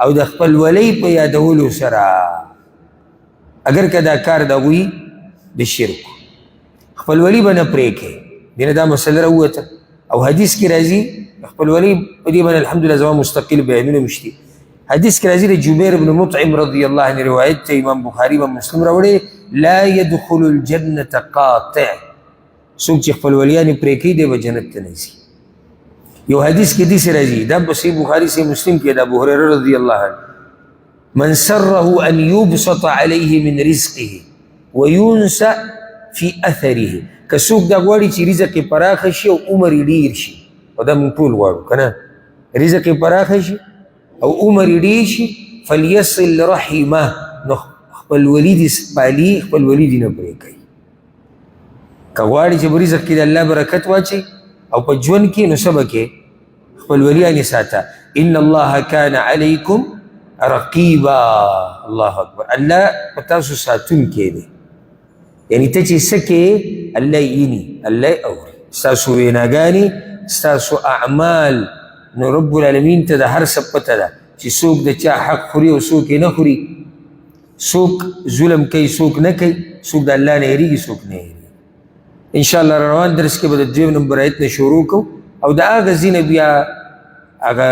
او د خپل ولی په یادولو سره اگر که دا کار د هغوی د شرک خپل ولی به نه پرې کوې دینه دا مسله راووته او حدیث کې راځي خپل ولی په دې باندې الحمدلله زما مستقل بیانونه مشتي حدیث کې راځي د جبیر بن مطعم رضی الله عنه روایت ته امام بخاري امام مسلم راوړی لا يدخل الجنة قاطع څوک چې خپل ولیانې پرې کوي دی به جنت ته نه ځي یو حدیث کې داسې راځي دا په صحیح بخاري صحیح مسلم کې د ابو هريره رضی الله عنه من سره ان يبسط عليه من رزقه وينسى في اثره که څوک دا غواړي چې رزق یې پراخه شي او عمر یې ډېر شي او دا موږ ټول غواړو که نه رزق یې پراخه شي او عمر یې ډېر شي فلیصل رحمه نو خپل ولی دې پالي خپل ولی دې نه پرې کوي که غواړي چې په رزق کې د الله برکت واچي او په ژوند کې نو څه به کې خپل ولیانې ساته ان الله کان علیکم رقیبا الله اکبر الله په تاسو ساتونکی دی یعنی ته چې څه کې الله ییني الله اوري ستاسو ویناګانې ستاسو اعمال نو رب العالمین ته د هر څه پته ده چې څوک د چا حق خوري او څوک یې نه خوري څوک ظلم کوي څوک نه کوي څوک د الله نه هېرېږي څوک نه هېرېږي انشاءالله روان درس کې به د 2 نمبر آیت نه شروع کوو او د هغه ځینې بیا هغه